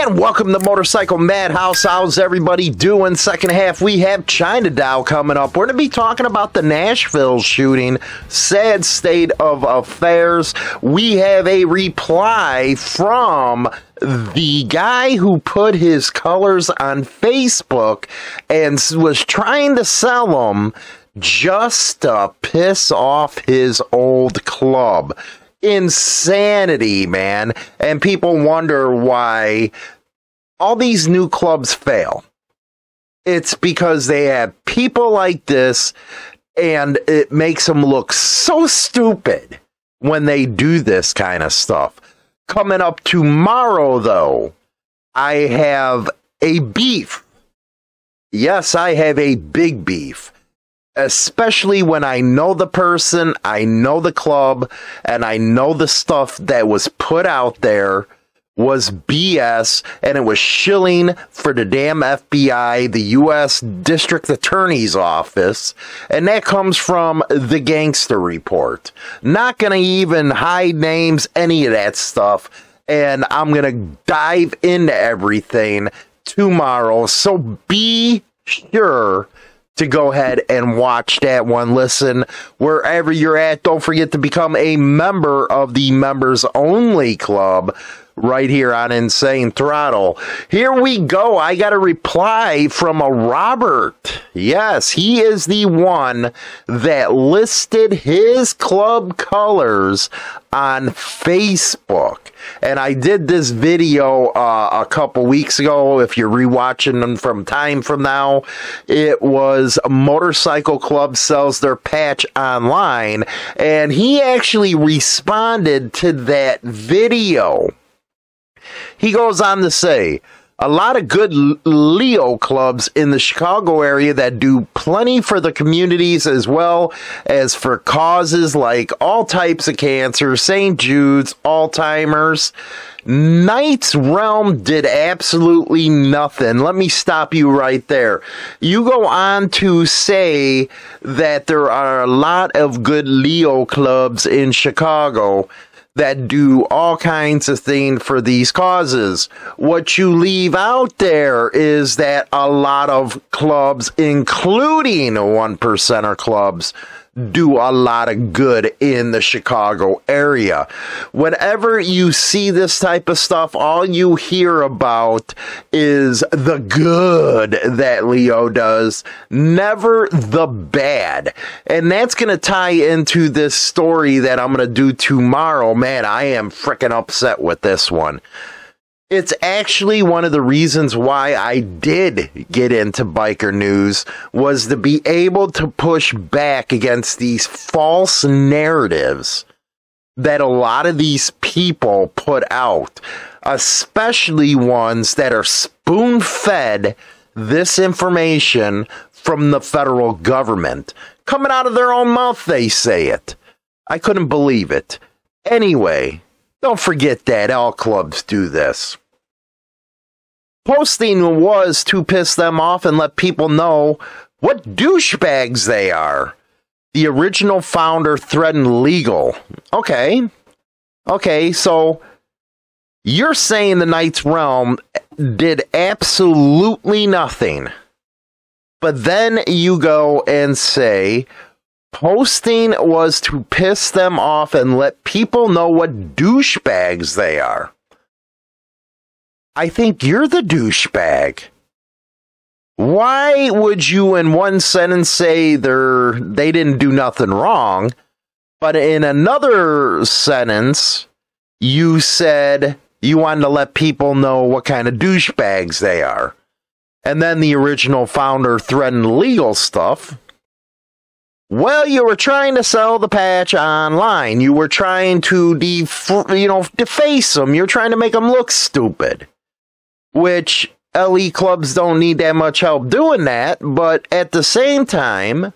And welcome to Motorcycle Madhouse. How's everybody doing? Second half, we have Chinatown coming up. We're going to be talking about the Nashville shooting. Sad state of affairs. We have a reply from the guy who put his colors on Facebook and was trying to sell them just to piss off his old club. Insanity, man. And people wonder why all these new clubs fail. It's because they have people like this, and it makes them look so stupid when they do this kind of stuff. Coming up tomorrow, though, I have a beef. Yes, I have a big beef. Especially when I know the person, I know the club, and I know the stuff that was put out there was BS, and it was shilling for the damn FBI, the U.S. District Attorney's Office, and that comes from the Gangster Report. Not gonna even hide names, any of that stuff, and I'm gonna dive into everything tomorrow, so be sure to go ahead and watch that one. Listen, wherever you're at, don't forget to become a member of the Members Only Club right here on Insane Throttle. Here we go. I got a reply from a Robert. Yes, he is the one that listed his club colors on Facebook. And I did this video a couple weeks ago. If you're rewatching them from time from now, it was Motorcycle Club sells their patch online. And he actually responded to that video. He goes on to say, a lot of good Leo clubs in the Chicago area that do plenty for the communities as well as for causes like all types of cancer, St. Jude's, Alzheimer's. Knight's Realm did absolutely nothing. Let me stop you right there. You go on to say that there are a lot of good Leo clubs in Chicago that do all kinds of things for these causes. What you leave out there is that a lot of clubs, including 1%er clubs, do a lot of good in the Chicago area. Whenever you see this type of stuff, all you hear about is the good that Leo does, never the bad. And that's going to tie into this story that I'm going to do tomorrow. Man, I am freaking upset with this one. It's actually one of the reasons why I did get into biker news, was to be able to push back against these false narratives that a lot of these people put out, especially ones that are spoon-fed this information from the federal government. Coming out of their own mouth, they say it. I couldn't believe it. Anyway, don't forget that all clubs do this. Posting was to piss them off and let people know what douchebags they are. The original founder threatened legal. Okay, so you're saying the Knight's Realm did absolutely nothing. But then you go and say posting was to piss them off and let people know what douchebags they are. I think you're the douchebag. Why would you in one sentence say they didn't do nothing wrong, but in another sentence you said you wanted to let people know what kind of douchebags they are? And then the original founder threatened legal stuff. Well, you were trying to sell the patch online. You were trying to deface them. You're trying to make them look stupid. Which LE clubs don't need that much help doing that, but at the same time,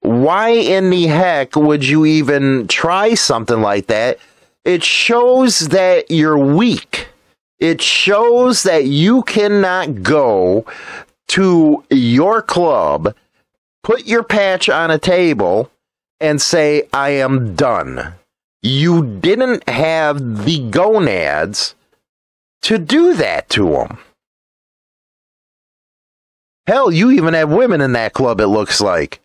why in the heck would you even try something like that? It shows that you're weak. It shows that you cannot go to your club, put your patch on a table, and say, I am done. You didn't have the gonads to do that to them. Hell, you even have women in that club, it looks like.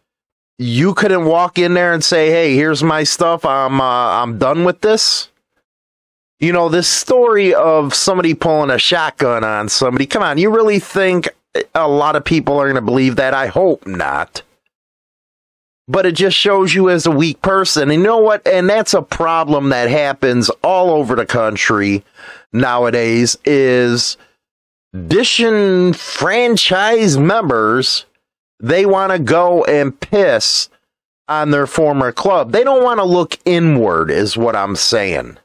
You couldn't walk in there and say, hey, here's my stuff, I'm done with this. You know, this story of somebody pulling a shotgun on somebody, come on, you really think a lot of people are going to believe that? I hope not. But it just shows you as a weak person. And you know what? And that's a problem that happens all over the country nowadays, is disenfranchised members, they want to go and piss on their former club. They don't want to look inward, is what I'm saying.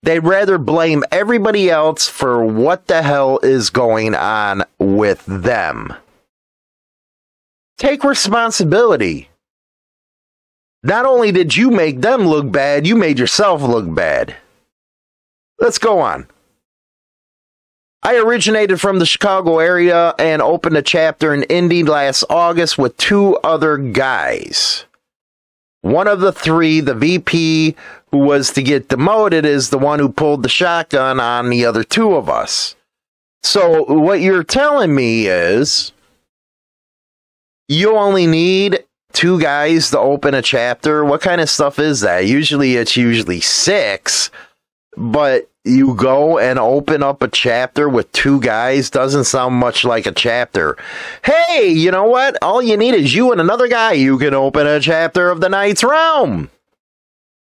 They'd rather blame everybody else for what the hell is going on with them. Take responsibility. Not only did you make them look bad, you made yourself look bad. Let's go on. I originated from the Chicago area and opened a chapter in Indy last August with 2 other guys. One of the 3, the VP, who was to get demoted, is the one who pulled the shotgun on the other 2 of us. So what you're telling me is you only need 2 guys to open a chapter. What kind of stuff is that? It's usually 6, but you go and open up a chapter with 2 guys. Doesn't sound much like a chapter. Hey, you know what? All you need is you and another guy. You can open a chapter of the Knight's Realm.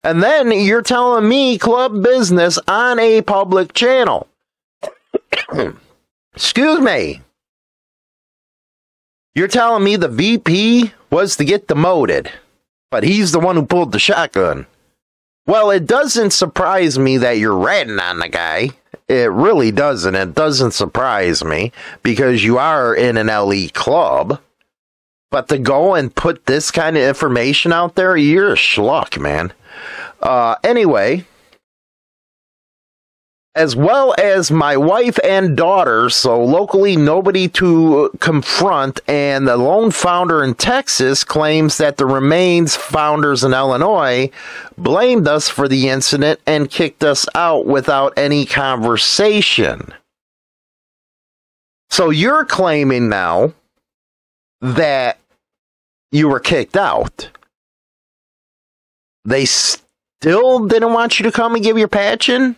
And then you're telling me club business on a public channel. Excuse me. You're telling me the VP was to get demoted, but he's the one who pulled the shotgun. Well, it doesn't surprise me that you're ratting on the guy. It really doesn't. It doesn't surprise me, because you are in an LE club. But to go and put this kind of information out there, you're a schluck, man. Anyway, as well as my wife and daughter, so locally nobody to confront, and the lone founder in Texas claims that the remains founders in Illinois blamed us for the incident and kicked us out without any conversation. So you're claiming now that you were kicked out. They still didn't want you to come and give your patch in?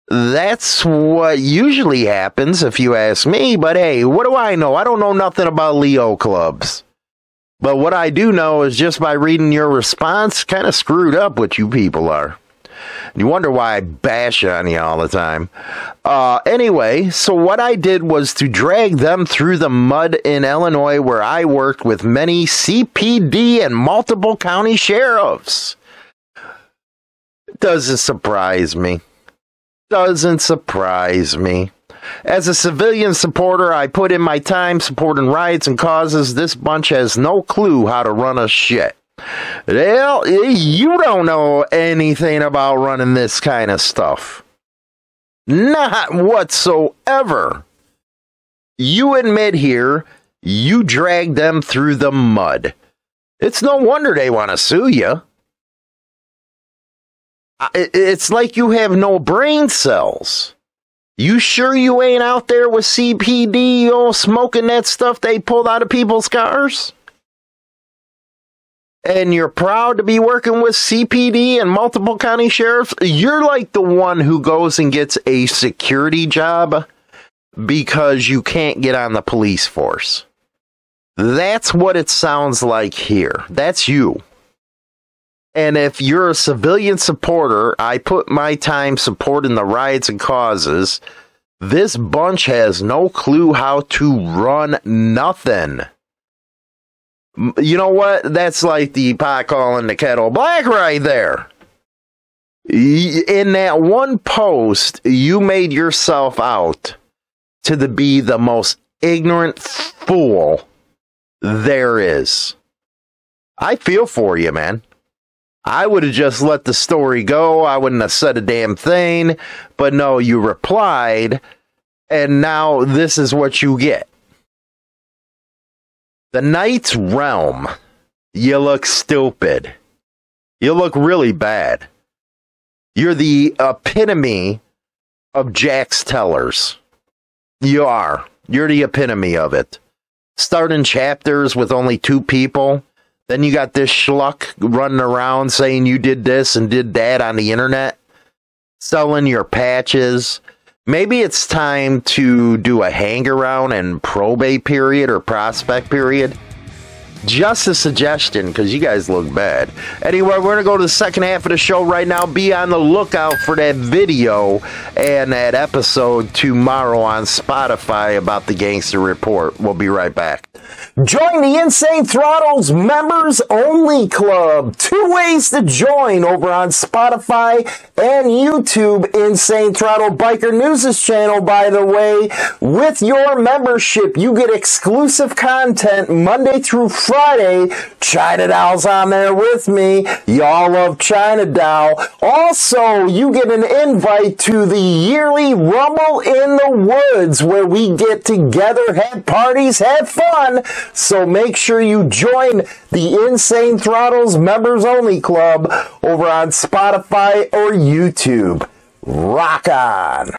That's what usually happens, if you ask me. But hey, what do I know? I don't know nothing about Leo clubs. But what I do know is, just by reading your response, kind of screwed up what you people are. You wonder why I bash on you all the time. Anyway, so what I did was to drag them through the mud in Illinois, where I worked with many CPD and multiple county sheriffs. Doesn't surprise me. Doesn't surprise me. As a civilian supporter, I put in my time supporting riots and causes. This bunch has no clue how to run a shit. Well, you don't know anything about running this kind of stuff. Not whatsoever. You admit here, you dragged them through the mud. It's no wonder they want to sue you. It's like you have no brain cells. You sure you ain't out there with CPD, smoking that stuff they pulled out of people's cars? And you're proud to be working with CPD and multiple county sheriffs? You're like the one who goes and gets a security job because you can't get on the police force. That's what it sounds like here. That's you. And if you're a civilian supporter, I put my time supporting the riots and causes. This bunch has no clue how to run nothing. You know what? That's like the pot calling the kettle black right there. In that one post, you made yourself out to be the most ignorant fool there is. I feel for you, man. I would have just let the story go. I wouldn't have said a damn thing. But no, you replied, and now this is what you get. The Knight's Realm. You look stupid. You look really bad. You're the epitome of Jax Tellers. You are. You're the epitome of it. Starting chapters with only 2 people. Then you got this schluck running around saying you did this and did that on the internet. Selling your patches. Maybe it's time to do a hang-around and probate period or prospect period. Just a suggestion, because you guys look bad. Anyway, we're going to go to the second half of the show right now. Be on the lookout for that video and that episode tomorrow on Spotify about the Gangster Report. We'll be right back. Join the Insane Throttle's Members Only Club. 2 ways to join over on Spotify and YouTube. Insane Throttle Biker News' channel, by the way. With your membership, you get exclusive content Monday through Friday. China Dow's on there with me. Y'all love China Dow. Also, you get an invite to the yearly Rumble in the Woods, where we get together, have parties, have fun. So make sure you join the Insane Throttle's Members Only Club over on Spotify or YouTube. Rock on!